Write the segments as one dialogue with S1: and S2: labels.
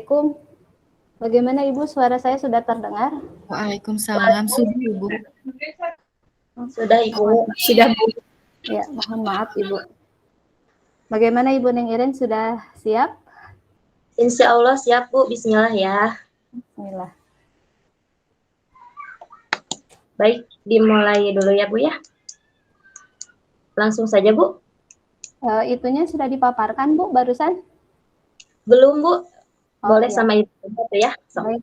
S1: Assalamualaikum. Bagaimana Ibu, suara saya sudah terdengar?
S2: Waalaikumsalam. Sudah, Ibu.
S3: Sudah, Ibu. Sudah, Bu.
S1: Ya, mohon maaf Ibu. Bagaimana Ibu Neng Iren, sudah siap?
S3: Insya Allah siap, Bu. Bismillah ya.
S1: Bismillah.
S3: Baik, dimulai dulu ya, Bu ya. Langsung saja, Bu.
S1: Itunya sudah dipaparkan, Bu, barusan?
S3: Belum, Bu. Boleh
S1: iya.
S3: sama Ibu ya.
S1: Baik.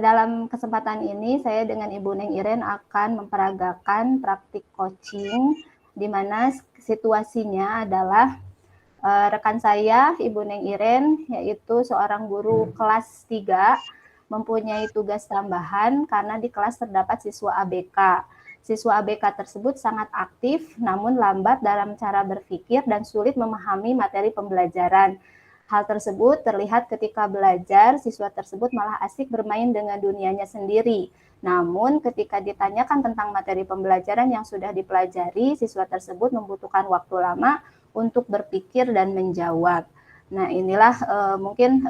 S1: Dalam kesempatan ini, saya dengan Ibu Neng Iren akan memperagakan praktik coaching, di mana situasinya adalah rekan saya, Ibu Neng Iren, yaitu seorang guru kelas 3, mempunyai tugas tambahan karena di kelas terdapat siswa ABK. Siswa ABK tersebut sangat aktif, namun lambat dalam cara berpikir dan sulit memahami materi pembelajaran. Hal tersebut terlihat ketika belajar, siswa tersebut malah asik bermain dengan dunianya sendiri. Namun ketika ditanyakan tentang materi pembelajaran yang sudah dipelajari, siswa tersebut membutuhkan waktu lama untuk berpikir dan menjawab. Nah, inilah mungkin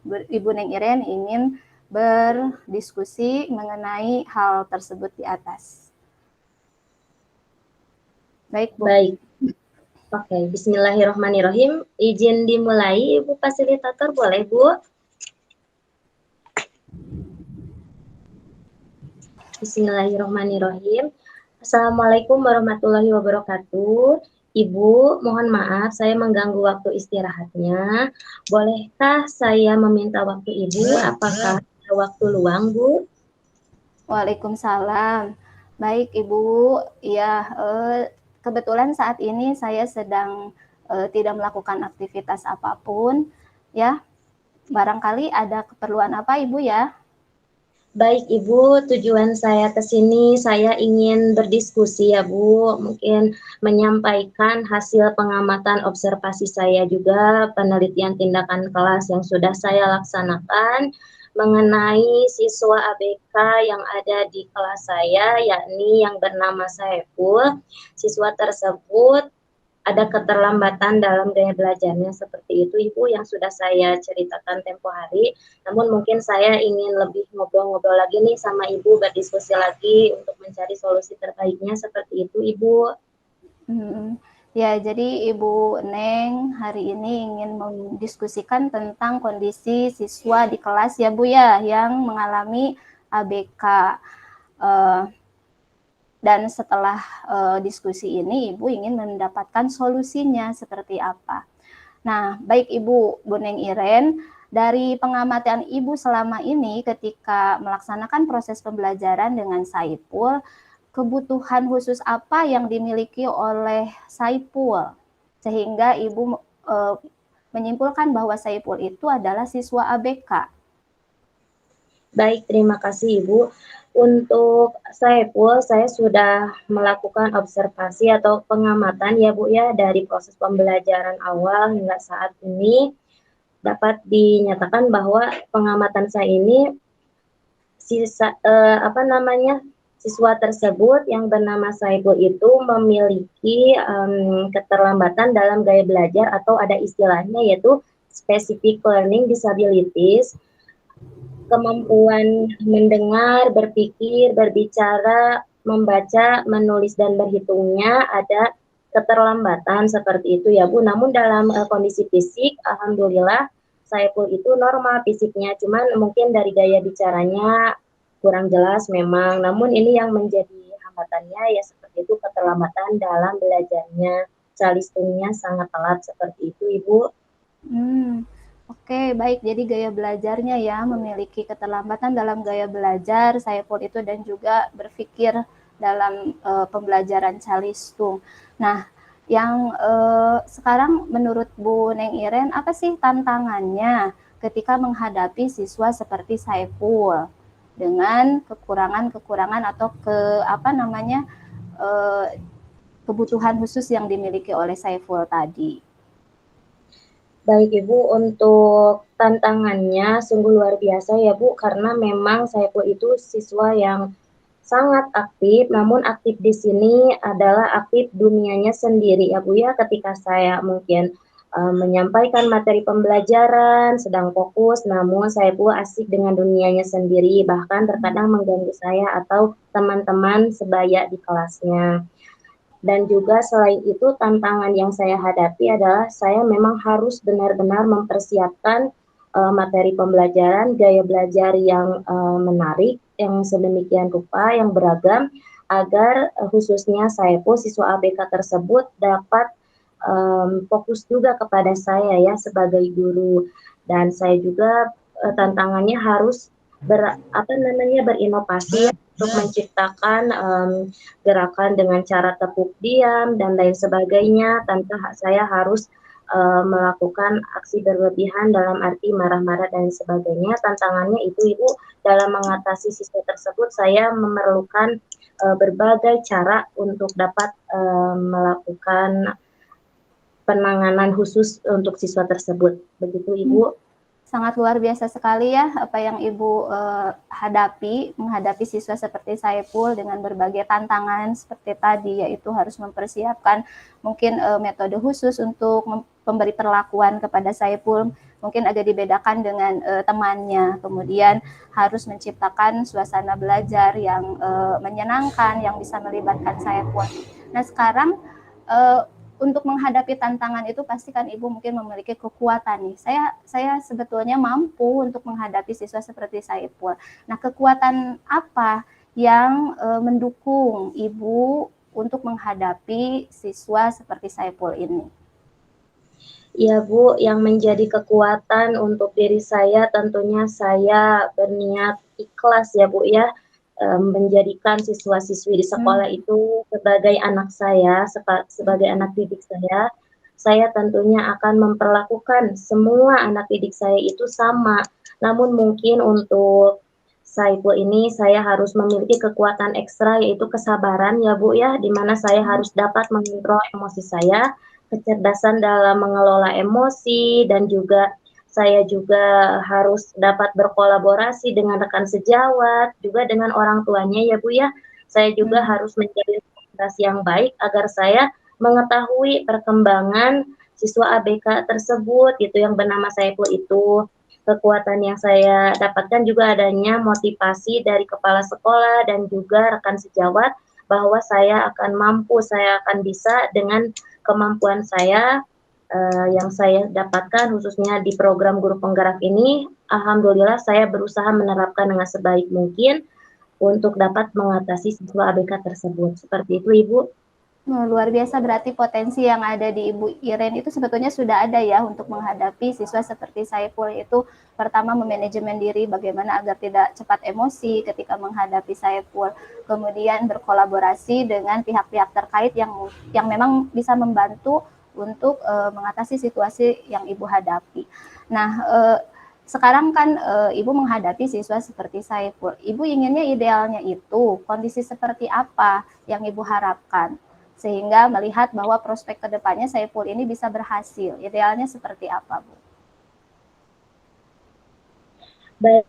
S1: Ibu Neng Iren ingin berdiskusi mengenai hal tersebut di atas. Baik, Bu.
S3: Baik. Oke, bismillahirrahmanirrahim. Izin dimulai, Ibu Fasilitator, boleh, Bu? Bismillahirrahmanirrahim. Assalamualaikum warahmatullahi wabarakatuh. Ibu, mohon maaf saya mengganggu waktu istirahatnya. Bolehkah saya meminta waktu Ibu? Apakah ada waktu luang, Bu?
S1: Waalaikumsalam. Baik, Ibu. Ya, kebetulan saat ini saya sedang tidak melakukan aktivitas apapun. Ya, barangkali ada keperluan apa, Ibu ya?
S3: Baik, Ibu, tujuan saya ke sini saya ingin berdiskusi ya, Bu. Mungkin menyampaikan hasil pengamatan observasi saya juga, penelitian tindakan kelas yang sudah saya laksanakan mengenai siswa ABK yang ada di kelas saya, yakni yang bernama Saiful. Siswa tersebut ada keterlambatan dalam gaya belajarnya seperti itu, Ibu, yang sudah saya ceritakan tempo hari. Namun mungkin saya ingin lebih ngobrol-ngobrol lagi nih sama Ibu, berdiskusi lagi untuk mencari solusi terbaiknya seperti itu, Ibu.
S1: Ya, jadi Ibu Neng hari ini ingin mendiskusikan tentang kondisi siswa di kelas ya, Bu ya, yang mengalami ABK. Dan setelah diskusi ini, Ibu ingin mendapatkan solusinya seperti apa. Nah, baik Ibu Bu Neng Iren, dari pengamatan Ibu selama ini ketika melaksanakan proses pembelajaran dengan Saiful, kebutuhan khusus apa yang dimiliki oleh Saiful sehingga Ibu menyimpulkan bahwa Saiful itu adalah siswa ABK?
S3: Baik, terima kasih Ibu. Untuk Saiful, saya sudah melakukan observasi atau pengamatan ya Bu ya, dari proses pembelajaran awal hingga saat ini. Dapat dinyatakan bahwa pengamatan saya ini siswa tersebut yang bernama Saiful itu memiliki keterlambatan dalam gaya belajar atau ada istilahnya yaitu specific learning disabilities. Kemampuan mendengar, berpikir, berbicara, membaca, menulis dan berhitungnya ada keterlambatan seperti itu ya Bu. Namun dalam kondisi fisik, alhamdulillah Saiful itu normal fisiknya, cuman mungkin dari gaya bicaranya kurang jelas memang. Namun ini yang menjadi hambatannya ya seperti itu, keterlambatan dalam belajarnya, calistungnya sangat telat seperti itu Ibu.
S1: Oke, baik. Jadi gaya belajarnya ya, memiliki keterlambatan dalam gaya belajar Saiful itu dan juga berpikir dalam pembelajaran calistung. Nah, yang sekarang menurut Bu Neng Iren, apa sih tantangannya ketika menghadapi siswa seperti Saiful dengan kekurangan-kekurangan atau kebutuhan khusus yang dimiliki oleh Saiful tadi?
S3: Baik Ibu, untuk tantangannya sungguh luar biasa ya Bu, karena memang Saiful itu siswa yang sangat aktif, namun aktif di sini adalah aktif dunianya sendiri ya Bu ya, ketika saya mungkin menyampaikan materi pembelajaran, sedang fokus, namun saya pun asik dengan dunianya sendiri, bahkan terkadang mengganggu saya atau teman-teman sebaya di kelasnya. Dan juga selain itu tantangan yang saya hadapi adalah saya memang harus benar-benar mempersiapkan materi pembelajaran, gaya belajar yang menarik, yang sedemikian rupa, yang beragam, agar khususnya saya pun siswa ABK tersebut dapat fokus juga kepada saya ya sebagai guru. Dan saya juga tantangannya harus berinovasi untuk menciptakan gerakan dengan cara tepuk diam dan lain sebagainya tanpa saya harus melakukan aksi berlebihan dalam arti marah-marah dan sebagainya. Tantangannya itu Ibu dalam mengatasi siswa tersebut saya memerlukan berbagai cara untuk dapat melakukan penanganan khusus untuk siswa tersebut. Begitu Ibu.
S1: Sangat luar biasa sekali ya apa yang Ibu menghadapi siswa seperti Saiful dengan berbagai tantangan seperti tadi, yaitu harus mempersiapkan mungkin metode khusus untuk memberi perlakuan kepada Saiful, mungkin agak dibedakan dengan temannya, kemudian harus menciptakan suasana belajar yang menyenangkan, yang bisa melibatkan Saiful. Nah sekarang untuk menghadapi tantangan itu pasti kan Ibu mungkin memiliki kekuatan nih. Saya sebetulnya mampu untuk menghadapi siswa seperti Saiful. Nah, kekuatan apa yang mendukung Ibu untuk menghadapi siswa seperti Saiful ini?
S3: Ya Bu, yang menjadi kekuatan untuk diri saya tentunya saya berniat ikhlas ya Bu ya, menjadikan siswa-siswi di sekolah itu sebagai anak saya, sebagai anak didik saya tentunya akan memperlakukan semua anak didik saya itu sama. Namun mungkin untuk Saiful ini saya harus memiliki kekuatan ekstra yaitu kesabaran ya Bu ya, di mana saya harus dapat mengontrol emosi saya, kecerdasan dalam mengelola emosi, dan juga saya juga harus dapat berkolaborasi dengan rekan sejawat, juga dengan orang tuanya ya Bu ya. Saya juga harus menjadi komunikasi yang baik agar saya mengetahui perkembangan siswa ABK tersebut gitu yang bernama Saiful itu. Kekuatan yang saya dapatkan juga adanya motivasi dari kepala sekolah dan juga rekan sejawat bahwa saya akan mampu, saya akan bisa dengan kemampuan saya yang saya dapatkan khususnya di program guru penggerak ini. Alhamdulillah saya berusaha menerapkan dengan sebaik mungkin untuk dapat mengatasi siswa ABK tersebut. Seperti itu Ibu.
S1: Luar biasa, berarti potensi yang ada di Ibu Iren itu sebetulnya sudah ada ya untuk menghadapi siswa seperti Saiful itu. Pertama, memanajemen diri bagaimana agar tidak cepat emosi ketika menghadapi Saiful. Kemudian berkolaborasi dengan pihak-pihak terkait yang memang bisa membantu untuk mengatasi situasi yang Ibu hadapi. Nah, sekarang kan Ibu menghadapi siswa seperti Saiful. Ibu inginnya idealnya itu kondisi seperti apa yang Ibu harapkan? Sehingga melihat bahwa prospek kedepannya Saiful ini bisa berhasil. Idealnya seperti apa, Bu?
S3: Baik,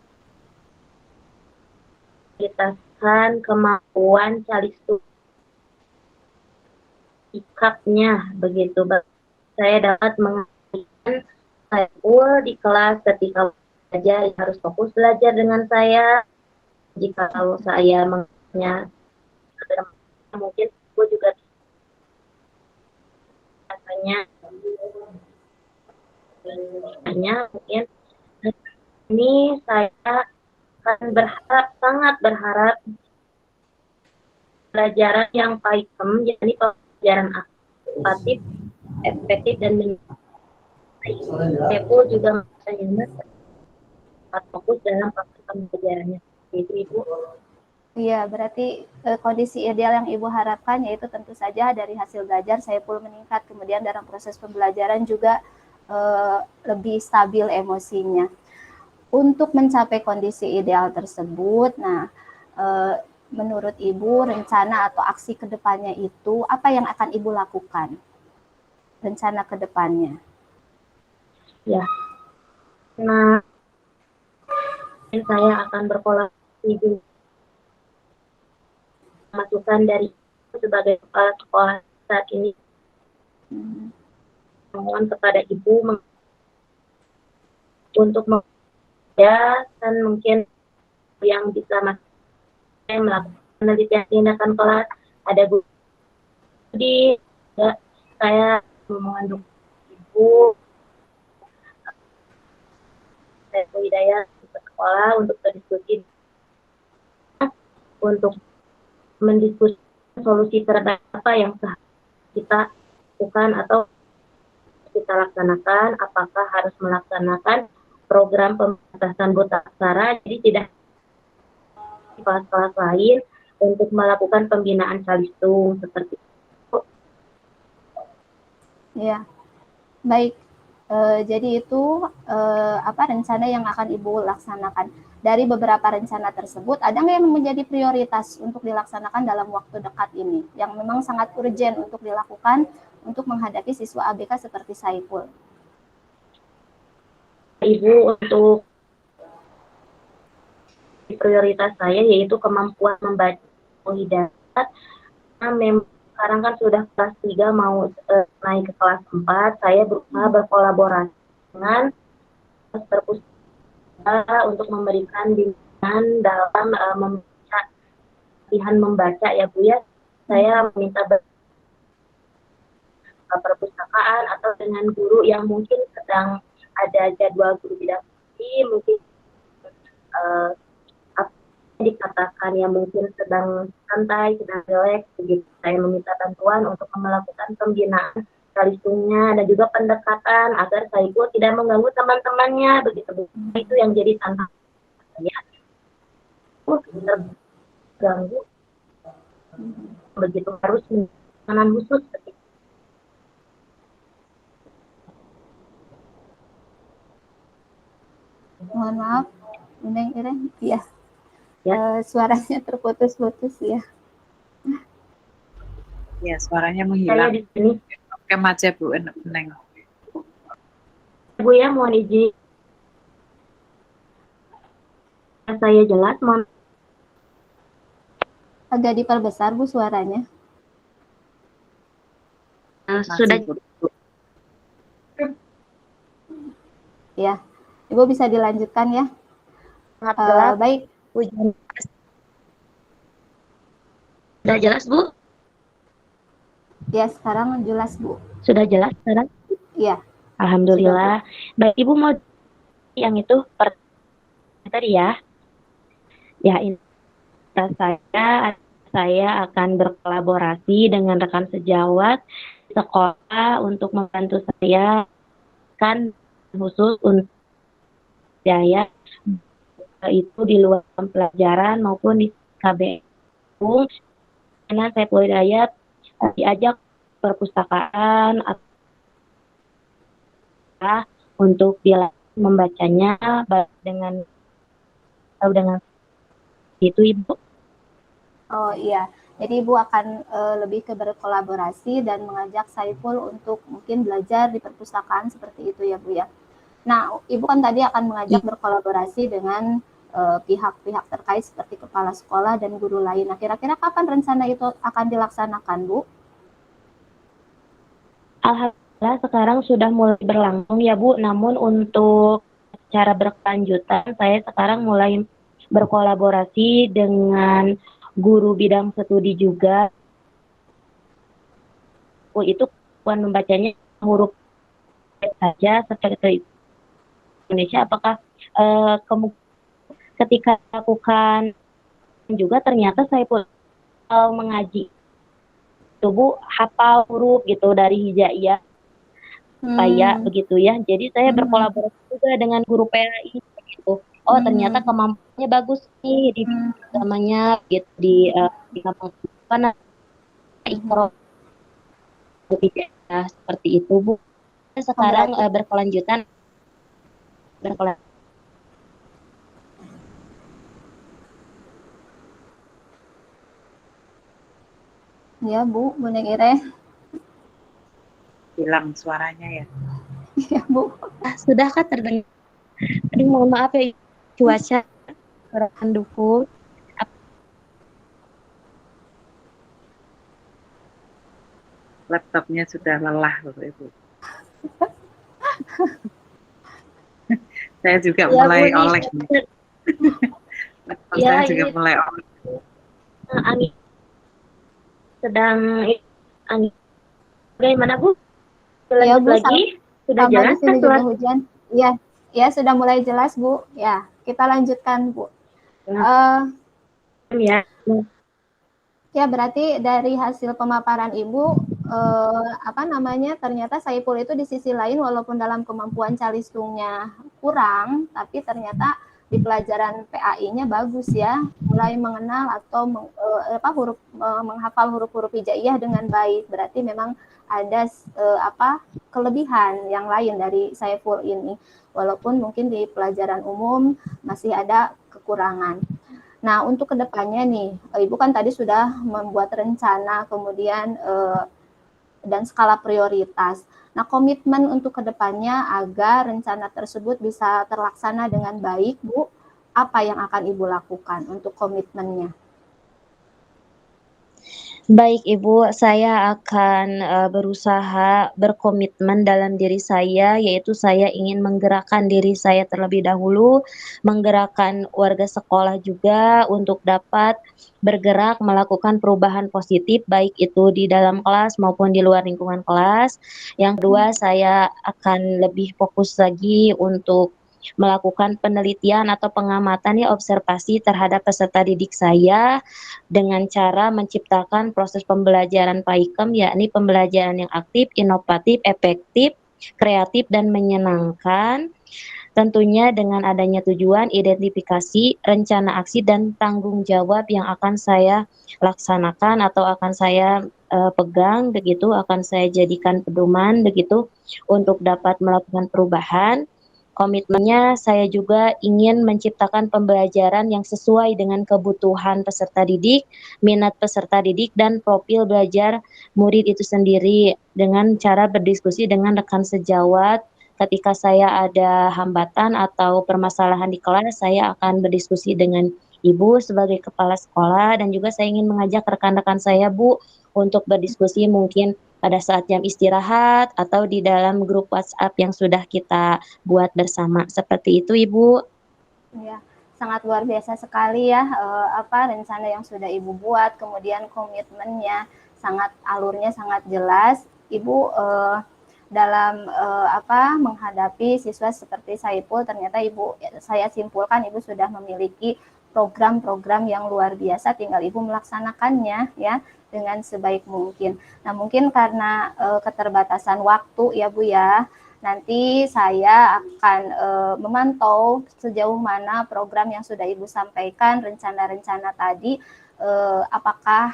S3: kita kemampuan calistus sikapnya begitu. Saya dapat mengalihkan Saiful di kelas ketika belajar harus fokus belajar dengan saya. Jika kalau saya mengenanya mungkin aku juga hanya mungkin ini saya akan sangat berharap pelajaran yang PAIKEM, jadi pelajaran aktif, efektif dan Depo juga fokus dalam proses pembelajarannya. Itu Ibu.
S1: Iya, berarti kondisi ideal yang Ibu harapkan yaitu tentu saja dari hasil belajar Saiful meningkat, kemudian dalam proses pembelajaran juga lebih stabil emosinya. Untuk mencapai kondisi ideal tersebut, nah menurut Ibu rencana atau aksi kedepannya itu apa yang akan Ibu lakukan? Rencana kedepannya?
S3: Ya, nah saya akan berkolaborasi juga masukan dari sebagai kepala sekolah saat ini mohon kepada Ibu untuk dan mungkin yang bisa melakukan penelitian tindakan kelas, ada Bu Budi, saya memohon Ibu saya Hidayah ke sekolah untuk berdiskusi untuk mendiskusikan solusi terbaik apa yang kita lakukan atau kita laksanakan, apakah harus melaksanakan program pembatasan buta aksara, jadi tidak di kelas-kelas lain untuk melakukan pembinaan calistung seperti itu.
S1: Ya, baik. Jadi itu rencana yang akan Ibu laksanakan. Dari beberapa rencana tersebut, ada nggak yang menjadi prioritas untuk dilaksanakan dalam waktu dekat ini, yang memang sangat urgent untuk dilakukan untuk menghadapi siswa ABK seperti Saiful?
S3: Ibu, untuk prioritas saya yaitu kemampuan membaca hidayat. Memang sekarang kan sudah kelas 3 mau naik ke kelas 4, saya berusaha berkolaborasi dengan perpustakaan untuk memberikan bimbingan dalam membaca ya Bu ya. Saya meminta perpustakaan atau dengan guru yang mungkin sedang ada jadwal guru bidang mungkin dikatakan yang mungkin sedang santai, sedang relax, begitu. Saya meminta bantuan untuk melakukan pembinaan kalistungnya dan juga pendekatan agar Saiful tidak mengganggu teman-temannya, begitu. Itu yang jadi tantangan saya. Terganggu, begitu harus penanganan khusus.
S1: Mohon maaf, Neng Iren, iya.
S3: Ya.
S1: Suaranya terputus-putus ya.
S4: Ya, suaranya menghilang.
S3: Saya di sini.
S4: Oke, aja Bu Neng.
S3: Bu ya, mohon izin. Saya jelas, mohon.
S1: Agak diperbesar Bu suaranya.
S3: Sudah.
S4: Bu.
S1: Ya, Ibu bisa dilanjutkan ya. Baik.
S3: Sudah jelas, Bu?
S1: Ya, sekarang jelas, Bu.
S3: Sudah jelas sekarang?
S1: Iya.
S3: Alhamdulillah. Baik, Ibu mau yang itu tadi ya. Ya, ini saya akan berkolaborasi dengan rekan sejawat sekolah untuk membantu saya kan khusus untuk saya itu di luar pelajaran maupun di KB. Karena saya Hidayat diajak perpustakaan untuk dia membacanya dengan itu Ibu.
S1: Oh iya, jadi Ibu akan lebih ke berkolaborasi dan mengajak Saiful untuk mungkin belajar di perpustakaan seperti itu ya Bu ya. Nah, Ibu kan tadi akan mengajak berkolaborasi dengan pihak-pihak terkait seperti kepala sekolah dan guru lain. Nah, kira-kira kapan rencana itu akan dilaksanakan, Bu?
S3: Alhamdulillah sekarang sudah mulai berlangsung ya Bu, namun untuk cara berkelanjutan saya sekarang mulai berkolaborasi dengan guru bidang studi juga. Itu kemampuan membacanya huruf saja seperti Indonesia, apakah ketika lakukan juga ternyata saya pun mengaji Bu hafal huruf gitu dari hijaiyah supaya begitu ya. Jadi saya berkolaborasi juga dengan guru PAI gitu. Oh ternyata kemampuannya bagus nih di namanya gitu di kampung mana ikro seperti itu Bu. Sekarang berkelanjutan
S1: Ya Bu, Bu Neng Iren.
S4: Hilang suaranya ya.
S1: Iya Bu.
S3: Sudahkah terdengar? Aduh, mohon maaf ya cuaca kurang mendukung.
S4: Laptopnya sudah lelah Bapak Ibu. Saya juga
S3: Ya, Bu,
S4: mulai
S3: nih.
S4: oleng.
S3: Ya,
S4: Saya juga
S3: ini
S4: mulai oleng.
S3: angin sedang angin. Bagaimana, Bu?
S1: Iya
S3: Lanjut
S1: Bu,
S3: lagi. Sudah
S1: sama di
S3: jelas
S1: sini
S3: kan
S1: juga
S3: suara?
S1: hujan. Iya, ya sudah mulai jelas Bu. Ya, kita lanjutkan Bu. Eh,
S3: Ya.
S1: Ya, berarti dari hasil pemaparan Ibu, apa namanya, ternyata Saiful itu di sisi lain walaupun dalam kemampuan calistungnya kurang, tapi ternyata di pelajaran PAI-nya bagus ya, mulai mengenal atau menghafal huruf-huruf hijaiyah dengan baik. Berarti memang ada kelebihan yang lain dari Saiful ini, walaupun mungkin di pelajaran umum masih ada kekurangan. Nah, untuk kedepannya nih, Ibu kan tadi sudah membuat rencana, kemudian dan skala prioritas. Nah, komitmen untuk kedepannya agar rencana tersebut bisa terlaksana dengan baik, Bu, apa yang akan Ibu lakukan untuk komitmennya?
S3: Baik, Ibu, saya akan berusaha berkomitmen dalam diri saya, yaitu saya ingin menggerakkan diri saya terlebih dahulu, menggerakkan warga sekolah juga untuk dapat bergerak melakukan perubahan positif, baik itu di dalam kelas maupun di luar lingkungan kelas. Yang kedua, saya akan lebih fokus lagi untuk melakukan penelitian atau pengamatan ya observasi terhadap peserta didik saya dengan cara menciptakan proses pembelajaran PAIKEM, yakni pembelajaran yang aktif, inovatif, efektif, kreatif, dan menyenangkan. Tentunya dengan adanya tujuan, identifikasi, rencana aksi, dan tanggung jawab yang akan saya laksanakan atau akan saya pegang begitu, akan saya jadikan pedoman begitu untuk dapat melakukan perubahan. Komitmennya saya juga ingin menciptakan pembelajaran yang sesuai dengan kebutuhan peserta didik, minat peserta didik, dan profil belajar murid itu sendiri dengan cara berdiskusi dengan rekan sejawat. Ketika saya ada hambatan atau permasalahan di kelas, saya akan berdiskusi dengan Ibu sebagai kepala sekolah, dan juga saya ingin mengajak rekan-rekan saya, Bu, untuk berdiskusi mungkin pada saat jam istirahat atau di dalam grup WhatsApp yang sudah kita buat bersama. Seperti itu, Ibu.
S1: Ya, sangat luar biasa sekali ya, rencana yang sudah Ibu buat, kemudian komitmennya sangat, alurnya sangat jelas. Ibu dalam menghadapi siswa seperti Saiful, ternyata saya simpulkan Ibu sudah memiliki program-program yang luar biasa, tinggal Ibu melaksanakannya ya dengan sebaik mungkin. Nah, mungkin karena keterbatasan waktu ya Bu ya, nanti saya akan memantau sejauh mana program yang sudah Ibu sampaikan, rencana-rencana tadi, apakah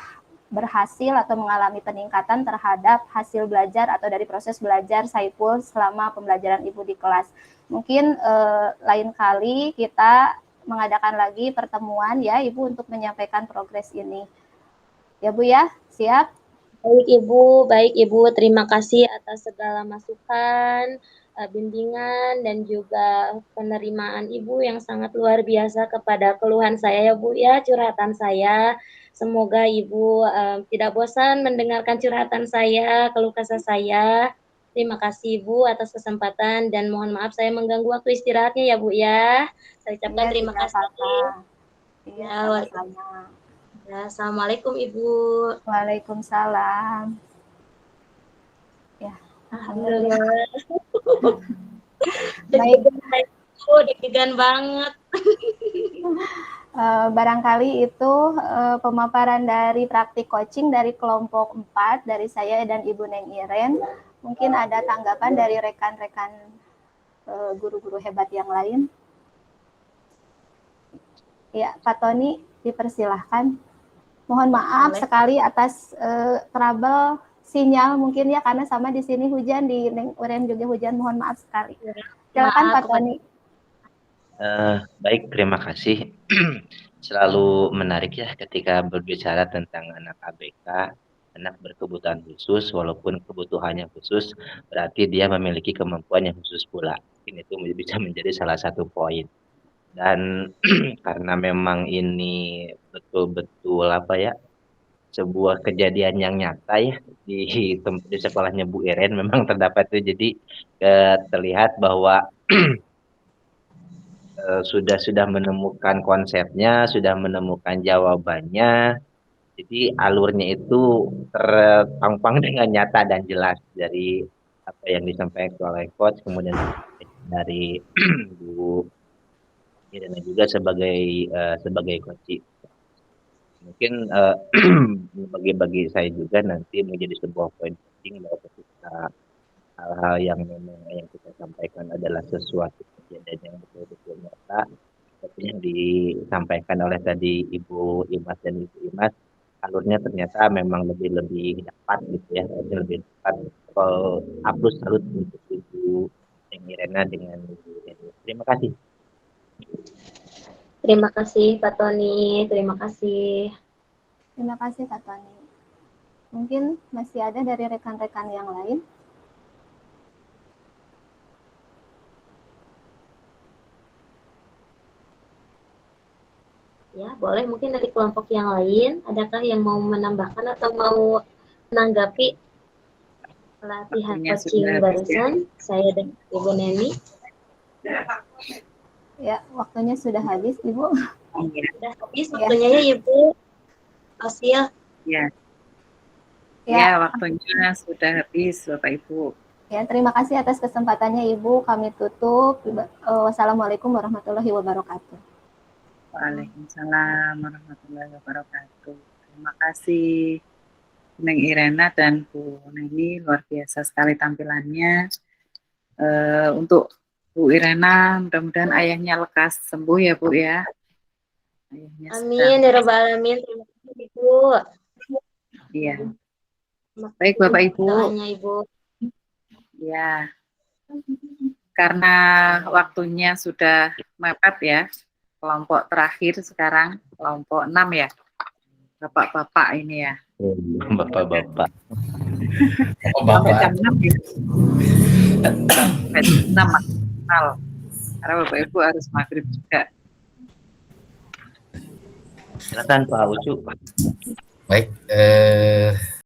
S1: berhasil atau mengalami peningkatan terhadap hasil belajar atau dari proses belajar Saiful selama pembelajaran Ibu di kelas. Mungkin lain kali kita mengadakan lagi pertemuan ya Ibu untuk menyampaikan progres ini. Ya Bu ya, siap?
S3: Baik Ibu, terima kasih atas segala masukan, bimbingan, dan juga penerimaan Ibu yang sangat luar biasa kepada keluhan saya ya Bu ya, curhatan saya. Semoga Ibu tidak bosan mendengarkan curhatan saya, keluh kesah saya. Terima kasih Ibu atas kesempatan, dan mohon maaf saya mengganggu waktu istirahatnya ya Bu ya. Saya ucapkan
S1: Ya,
S3: terima
S1: tidak
S3: kasih.
S1: apa-apa. Iya,
S3: Ya,
S1: sama-sama.
S3: ya, Assalamualaikum Ibu.
S1: Waalaikumsalam. Ya, alhamdulillah.
S3: Alhamdulillah.
S1: Baik,
S3: Deg-degan banget.
S1: barangkali itu pemaparan dari praktik coaching dari kelompok 4 dari saya dan Ibu Neng Iren. Mungkin ada tanggapan dari rekan-rekan guru-guru hebat yang lain. Ya, Pak Tony, dipersilahkan. Mohon maaf
S3: Boleh.
S1: sekali atas trouble sinyal mungkin ya, karena sama di sini hujan, di Neng Iren juga hujan. Mohon maaf sekali. Silakan Pak Tony.
S5: Baik, terima kasih. Selalu menarik ya ketika berbicara tentang anak ABK, anak berkebutuhan khusus, walaupun kebutuhannya khusus, berarti dia memiliki kemampuan yang khusus pula. Ini itu bisa menjadi salah satu poin. Dan karena memang ini betul-betul sebuah kejadian yang nyata ya di sekolahnya Bu Iren memang terdapat itu. Jadi terlihat bahwa sudah menemukan konsepnya, sudah menemukan jawabannya. Jadi alurnya itu terpampang dengan nyata dan jelas dari apa yang disampaikan oleh coach, kemudian dari Bu Iren juga sebagai coach. Mungkin bagi saya juga nanti menjadi sebuah poin penting bahwa ketika hal-hal yang memang yang kita sampaikan adalah sesuatu kejadian yang betul-betul nyata, seperti yang disampaikan oleh tadi Ibu Imas dan Ibu Imas, alurnya ternyata memang lebih dapat gitu ya, lebih dapat. Kalau Abdus salut untuk Ibu Irena dengan Ibu Irena. Terima kasih.
S3: Terima kasih Pak Tony, terima kasih.
S1: Terima kasih Kak Tony. Mungkin masih ada dari rekan-rekan yang lain?
S3: Ya, boleh mungkin dari kelompok yang lain, adakah yang mau menambahkan atau mau menanggapi pelatihan
S4: Waktunya
S3: coaching
S4: sudah habis,
S3: barusan? Saya dan Ibu Neni.
S1: Ya, waktunya sudah habis, Ibu.
S4: Iya,
S3: Sudah habis waktunya ya Ibu. Osil.
S4: iya.
S1: Ya.
S4: Ya, waktunya sudah habis, Bapak Ibu.
S1: Ya, terima kasih atas kesempatannya Ibu. Kami tutup. Wassalamualaikum warahmatullahi wabarakatuh.
S4: Waalaikumsalam warahmatullahi wabarakatuh. Terima kasih Neng Irena dan Bu Neni, luar biasa sekali tampilannya. Untuk Bu Irena, mudah-mudahan ayahnya lekas sembuh ya Bu ya. Ayahnya
S3: Amin ya rabbal alamin. Terima kasih Ibu.
S4: Iya. Baik Bapak Ibu.
S3: Doanya Ibu.
S4: Ya. Karena waktunya sudah mepet ya. Kelompok terakhir sekarang, kelompok 6 ya. Bapak-bapak ini ya.
S5: Bapak-bapak.
S4: Sampai jam 6 ya. Sampai jam 6 maksimal. Karena Bapak Ibu harus maghrib juga.
S5: Silakan Pak Ucu.
S6: Baik,